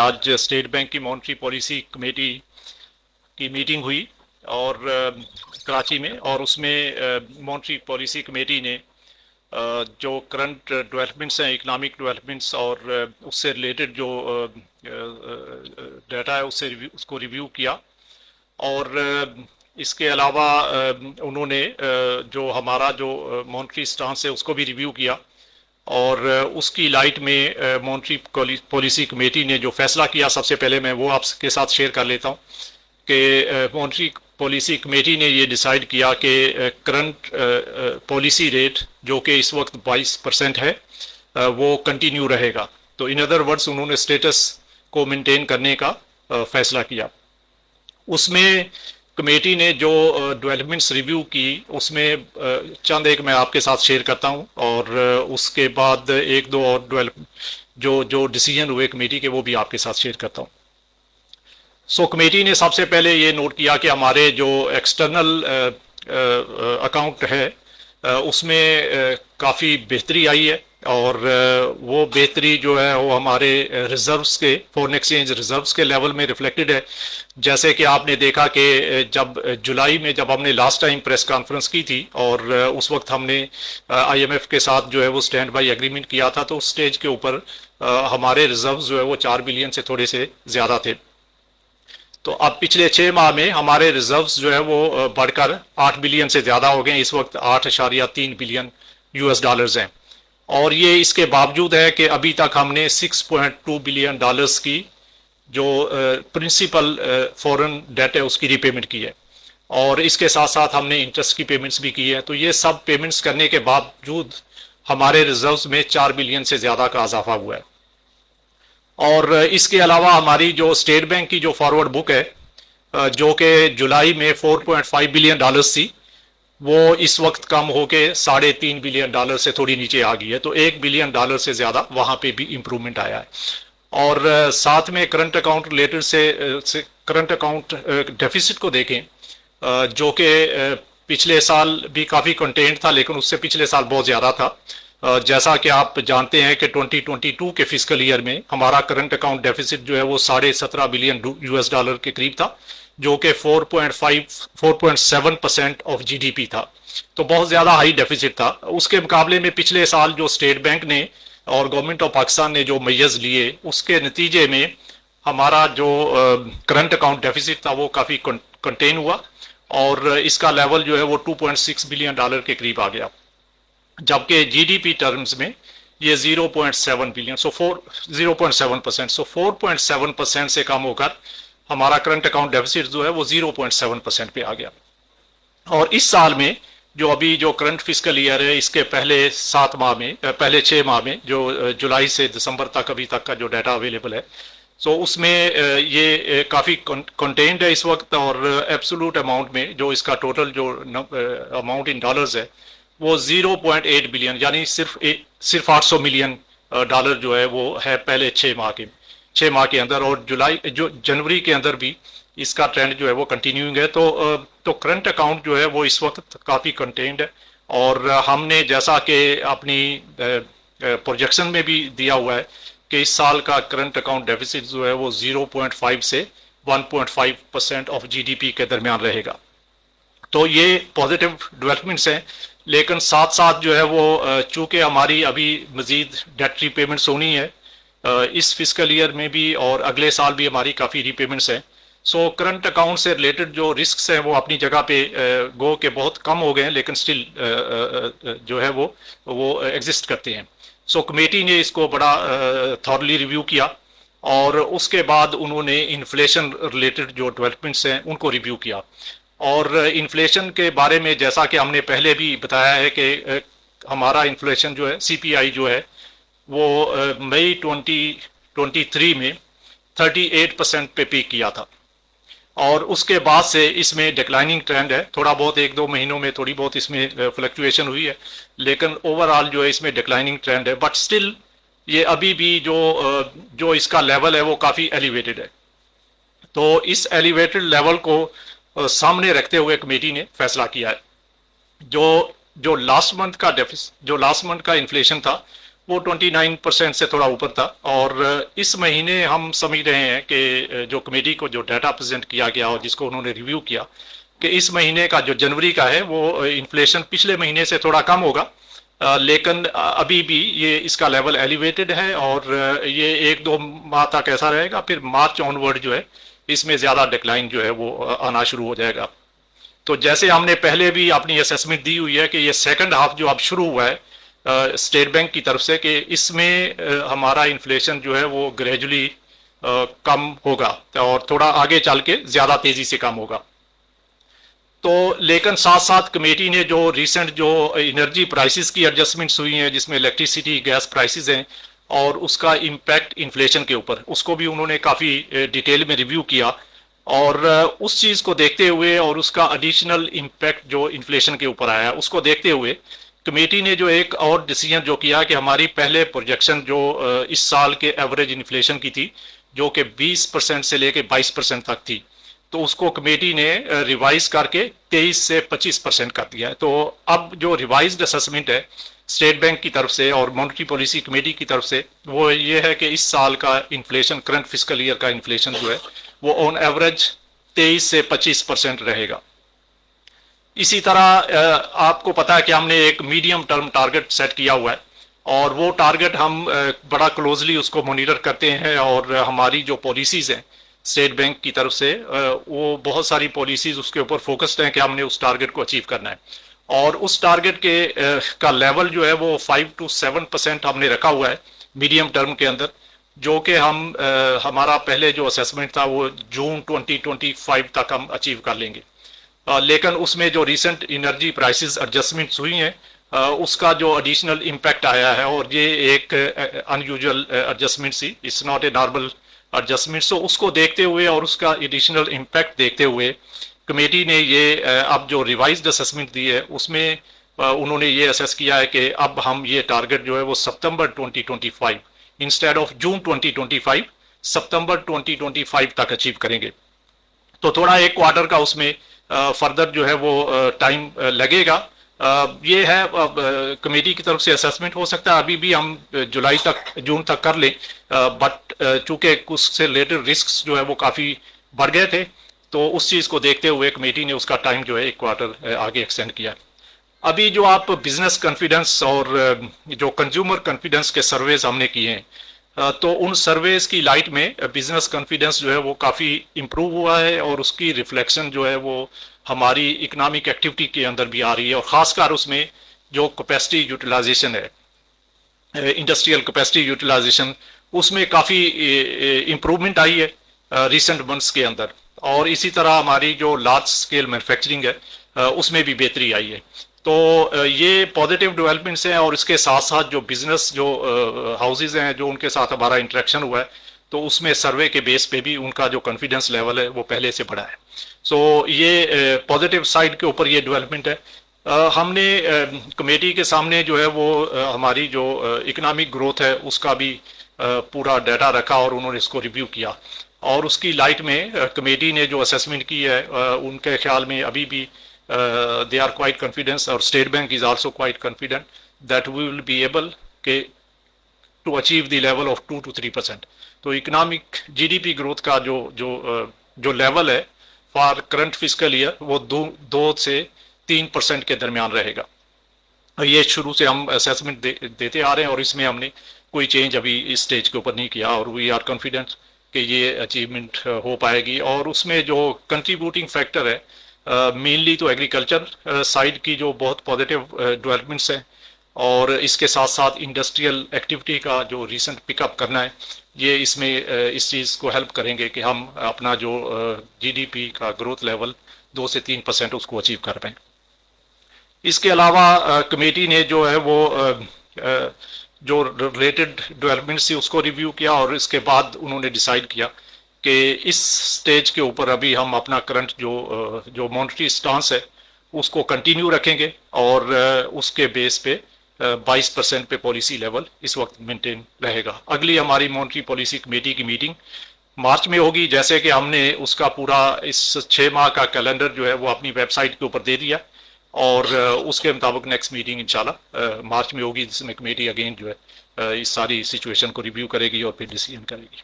आज state bank की monetary policy committee की मीटिंग हुई और कराची में, और उसमें मॉनेटरी पॉलिसी कमेटी ने जो करंट डेवलपमेंट्स हैं, इकोनॉमिक डेवलपमेंट्स और उससे रिलेटेड जो डाटा है उसको रिव्यू किया। और इसके अलावा उन्होंने जो हमारा जो मॉनेटरी स्टांस है उसको भी रिव्यू किया। और उसकी लाइट में मॉनेटरी पॉलिसी कमेटी ने जो फैसला किया, सबसे पहले मैं वो आपके साथ शेयर कर लेता हूँ कि मॉनेटरी पॉलिसी कमेटी ने ये डिसाइड किया कि करंट पॉलिसी रेट जो कि इस वक्त 22% है वो कंटिन्यू रहेगा। तो इन अदर वर्ड्स उन्होंने स्टेटस को मेंटेन करने का फैसला किया। उसमें कमेटी ने जो डेवलपमेंट्स रिव्यू की उसमें चंद एक मैं आपके साथ शेयर करता हूं, और उसके बाद एक दो और डेवलप जो डिसीजन हुए कमेटी के वो भी आपके साथ शेयर करता हूं। सो कमेटी ने सबसे पहले ये नोट किया कि हमारे जो एक्सटर्नल अकाउंट है उसमें काफ़ी बेहतरी आई है, और वो बेहतरी जो है वो हमारे रिजर्व्स के, फॉरेन एक्सचेंज रिजर्व्स के लेवल में रिफ्लेक्टेड है। जैसे कि आपने देखा कि जब जुलाई में जब हमने लास्ट टाइम प्रेस कॉन्फ्रेंस की थी और उस वक्त हमने IMF के साथ जो है वो स्टैंड बाई एग्रीमेंट किया था, तो उस स्टेज के ऊपर हमारे रिजर्व्स जो है वो 4 बिलियन से थोड़े से ज़्यादा थे। तो अब पिछले 6 माह में हमारे रिजर्व्स जो है वो बढ़कर 8 बिलियन से ज़्यादा हो गए। इस वक्त 8.3 बिलियन US डॉलर्स हैं, और ये इसके बावजूद है कि अभी तक हमने 6.2 बिलियन डॉलर्स की जो प्रिंसिपल फॉरेन डेट है उसकी रीपेमेंट की है, और इसके साथ साथ हमने इंटरेस्ट की पेमेंट्स भी की है। तो ये सब पेमेंट्स करने के बावजूद हमारे रिजर्व्स में 4 बिलियन से ज़्यादा का इजाफा हुआ है। और इसके अलावा हमारी जो स्टेट बैंक की जो फॉरवर्ड बुक है जो कि जुलाई में 4.5 बिलियन डॉलर्स थी, वो इस वक्त कम होके 3.5 बिलियन डॉलर से थोड़ी नीचे आ गई है। तो 1 बिलियन डॉलर से ज़्यादा वहाँ पे भी इम्प्रूवमेंट आया है। और साथ में करंट अकाउंट रिलेटेड से करंट अकाउंट डेफिसिट को देखें, जो कि पिछले साल भी काफ़ी कंटेंट था, लेकिन उससे पिछले साल बहुत ज़्यादा था। जैसा कि आप जानते हैं कि 2022 के फिस्कल ईयर में हमारा करंट अकाउंट डेफिसिट जो है वो 17.5 बिलियन US डॉलर के करीब था, जो कि 4.7% ऑफ GDP था। तो बहुत ज़्यादा हाई डेफिसिट था। उसके मुकाबले में पिछले साल जो स्टेट बैंक ने और गवर्नमेंट ऑफ पाकिस्तान ने जो मेजर्स लिए, उसके नतीजे में हमारा जो करंट अकाउंट डेफिसिट था वो काफ़ी कंटेन हुआ, और इसका लेवल जो है वो 2.6 बिलियन डॉलर के करीब आ गया। जबकि GDP टर्म्स में ये 0.7 बिलियन, 0.7%, सो 4.7% से कम होकर हमारा करंट अकाउंट डेफिसिट जो है वो 0.7% पे आ गया। और इस साल में जो अभी जो करंट फिस्कल ईयर है, इसके पहले 7 माह में, पहले 6 माह में, जो जुलाई से दिसंबर तक अभी तक का जो डाटा अवेलेबल है, सो उसमें ये काफ़ी कंटेंट है इस वक्त। और एब्सोल्यूट अमाउंट में जो इसका टोटल जो अमाउंट इन डॉलर्स है वो 0.8 बिलियन, यानी सिर्फ 800 मिलियन डॉलर जो है वो है पहले 6 माह के अंदर। और जनवरी के अंदर भी इसका ट्रेंड जो है वो कंटिन्यूइंग है। तो करंट अकाउंट जो है वो इस वक्त काफ़ी कंटेंट है, और हमने जैसा कि अपनी प्रोजेक्शन में भी दिया हुआ है कि इस साल का करंट अकाउंट डेफिसिट जो है वो 0.5 से 1.5% ऑफ GDP के दरमियान रहेगा। तो ये पॉजिटिव डेवलपमेंट्स हैं, लेकिन साथ साथ जो है वो चूँकि हमारी अभी मज़ीद डेट रीपेमेंट्स होनी है इस फिस्कल ईयर में भी, और अगले साल भी हमारी काफ़ी रीपेमेंट्स हैं। सो करंट अकाउंट से रिलेटेड जो रिस्क्स हैं वो अपनी जगह पे गो के बहुत कम हो गए हैं, लेकिन स्टिल जो है वो एग्जिस्ट करते हैं। सो कमेटी ने इसको बड़ा थॉरली रिव्यू किया, और उसके बाद उन्होंने इन्फ्लेशन रिलेटेड जो डेवलपमेंट्स हैं उनको रिव्यू किया। और इन्फ्लेशन के बारे में जैसा कि हमने पहले भी बताया है कि हमारा इन्फ्लेशन जो है CPI जो है वो मई 2023 में 38% पे पीक किया था, और उसके बाद से इसमें डिक्लाइनिंग ट्रेंड है। थोड़ा बहुत 1-2 महीनों में थोड़ी बहुत इसमें फ्लक्चुएशन हुई है, लेकिन ओवरऑल जो है इसमें डिक्लाइनिंग ट्रेंड है। बट स्टिल ये अभी भी जो इसका लेवल है वो काफ़ी एलिवेटेड है। तो इस एलिवेटेड लेवल को सामने रखते हुए कमेटी ने फैसला किया है। जो लास्ट मंथ का इन्फ्लेशन था वो 29% से थोड़ा ऊपर था। और इस महीने हम समझ रहे हैं कि जो कमेटी को जो डाटा प्रेजेंट किया गया और जिसको उन्होंने रिव्यू किया कि इस महीने का जो जनवरी का है वो इन्फ्लेशन पिछले महीने से थोड़ा कम होगा, लेकिन अभी भी ये इसका लेवल एलिवेटेड है और ये 1-2 माह तक ऐसा रहेगा, फिर मार्च ऑनवर्ड जो है इसमें ज़्यादा डिक्लाइन जो है वो आना शुरू हो जाएगा। तो जैसे हमने पहले भी अपनी असेसमेंट दी हुई है कि ये सेकंड हाफ जो अब शुरू हुआ है स्टेट बैंक की तरफ से कि इसमें हमारा इन्फ्लेशन जो है वो ग्रेजुअली कम होगा और थोड़ा आगे चल के ज़्यादा तेज़ी से कम होगा। तो लेकिन साथ साथ कमेटी ने जो रिसेंट जो एनर्जी प्राइसेस की एडजस्टमेंट्स हुई हैं जिसमें इलेक्ट्रिसिटी गैस प्राइसेस हैं और उसका इम्पैक्ट इन्फ्लेशन के ऊपर, उसको भी उन्होंने काफ़ी डिटेल में रिव्यू किया। और उस चीज़ को देखते हुए और उसका एडिशनल इम्पैक्ट जो इन्फ्लेशन के ऊपर आया उसको देखते हुए कमेटी ने जो एक और डिसीजन जो किया कि हमारी पहले प्रोजेक्शन जो इस साल के एवरेज इन्फ्लेशन की थी जो कि 20% से लेके 22% तक थी, तो उसको कमेटी ने रिवाइज करके 23 से 25% कर दिया है। तो अब जो रिवाइज्ड असेसमेंट है स्टेट बैंक की तरफ से और मॉनेटरी पॉलिसी कमेटी की तरफ से वो ये है कि इस साल का इन्फ्लेशन, करंट फिस्कल ईयर का इन्फ्लेशन जो है वो ऑन एवरेज 23 से 25% रहेगा। इसी तरह आपको पता है कि हमने एक मीडियम टर्म टारगेट सेट किया हुआ है और वो टारगेट हम बड़ा क्लोजली उसको मॉनिटर करते हैं और हमारी जो पॉलिसीज़ हैं स्टेट बैंक की तरफ से वो बहुत सारी पॉलिसीज़ उसके ऊपर फोकस्ड हैं कि हमने उस टारगेट को अचीव करना है। और उस टारगेट के का लेवल जो है वो 5 to 7% हमने रखा हुआ है मीडियम टर्म के अंदर, जो कि हम हमारा पहले जो असेसमेंट था वो जून 2025 तक हम अचीव कर लेंगे। लेकिन उसमें जो रिसेंट एनर्जी प्राइसेस एडजस्टमेंट्स हुई हैं उसका जो एडिशनल इम्पैक्ट आया है और ये एक अनयूजुअल एडजस्टमेंट सी, it's not a normal adjustment. So उसको देखते हुए और उसका एडिशनल इम्पैक्ट देखते हुए कमेटी ने ये अब जो रिवाइज्ड असेसमेंट दी है उसमें उन्होंने ये असेस किया है कि अब हम ये टारगेट जो है वो सितंबर 2025 इंस्टेड ऑफ जून 2025 सितंबर 2025 तक अचीव करेंगे। तो थोड़ा एक क्वार्टर का उसमें फर्दर जो है वो टाइम लगेगा। ये है कमेटी की तरफ से असेसमेंट, हो सकता है अभी भी हम जुलाई तक, जून तक कर लें, बट चूंकि उससे रिलेटेड रिस्क जो है वो काफ़ी बढ़ गए थे तो उस चीज़ को देखते हुए कमेटी ने उसका टाइम जो है एक क्वार्टर आगे एक्सटेंड किया। अभी जो आप बिजनेस कॉन्फिडेंस और जो कंज्यूमर कॉन्फिडेंस के सर्वेज हमने किए हैं तो उन सर्वेज की लाइट में बिजनेस कॉन्फिडेंस जो है वो काफ़ी इम्प्रूव हुआ है और उसकी रिफ्लेक्शन जो है वो हमारी इकोनॉमिक एक्टिविटी के अंदर भी आ रही है और ख़ासकर उसमें जो कैपेसिटी यूटिलाइजेशन है, इंडस्ट्रियल कैपेसिटी यूटिलाइजेशन, उसमें काफ़ी इम्प्रूवमेंट आई है रिसेंट मंथ्स के अंदर। और इसी तरह हमारी जो लार्ज स्केल मैन्युफैक्चरिंग है उसमें भी बेहतरी आई है। तो ये पॉजिटिव डेवलपमेंट्स हैं और इसके साथ साथ जो बिजनेस जो हाउसेज हैं जो उनके साथ हमारा इंटरेक्शन हुआ है तो उसमें सर्वे के बेस पे भी उनका जो कॉन्फिडेंस लेवल है वो पहले से बढ़ा है। सो ये पॉजिटिव साइड के ऊपर ये डेवलपमेंट है। हमने कमेटी के सामने जो है वो हमारी जो इकोनॉमिक ग्रोथ है उसका भी पूरा डाटा रखा और उन्होंने इसको रिव्यू किया और उसकी लाइट में कमेटी ने जो असेसमेंट की है उनके ख्याल में अभी भी they are quite confident और state bank is also quite confident that we will be able to achieve the level of 2 to 3%। तो इकोनॉमिक जीडीपी ग्रोथ का जो लेवल है फॉर करंट फिस्कल ईयर वो 2 से 3% के दरमियान रहेगा। ये शुरू से हम असेसमेंट देते आ रहे हैं और इसमें हमने कोई चेंज अभी इस स्टेज के ऊपर नहीं किया और वी आर कॉन्फिडेंट कि ये अचीवमेंट हो पाएगी। और उसमें जो कंट्रीब्यूटिंग फैक्टर है मेनली तो एग्रीकल्चर साइड की जो बहुत पॉजिटिव डेवलपमेंट्स हैं और इसके साथ साथ इंडस्ट्रियल एक्टिविटी का जो रिसेंट पिकअप करना है ये इसमें इस चीज़ को हेल्प करेंगे कि हम अपना जो जीडीपी का ग्रोथ लेवल 2 से 3% उसको अचीव कर पाएँ। इसके अलावा कमेटी ने जो है वो जो रिलेटेड डेवलपमेंट्स थी उसको रिव्यू किया और इसके बाद उन्होंने डिसाइड किया कि इस स्टेज के ऊपर अभी हम अपना करंट जो मॉनेटरी स्टांस है उसको कंटिन्यू रखेंगे और उसके बेस पे 22% पे पॉलिसी लेवल इस वक्त मेंटेन रहेगा। अगली हमारी मॉनेटरी पॉलिसी कमेटी की मीटिंग मार्च में होगी, जैसे कि हमने उसका पूरा इस 6 माह का कैलेंडर जो है वो अपनी वेबसाइट के ऊपर दे दिया और उसके मुताबिक नेक्स्ट मीटिंग इंशाल्लाह मार्च में होगी जिसमें कमेटी अगेन जो है इस सारी सिचुएशन को रिव्यू करेगी और फिर डिसीजन करेगी।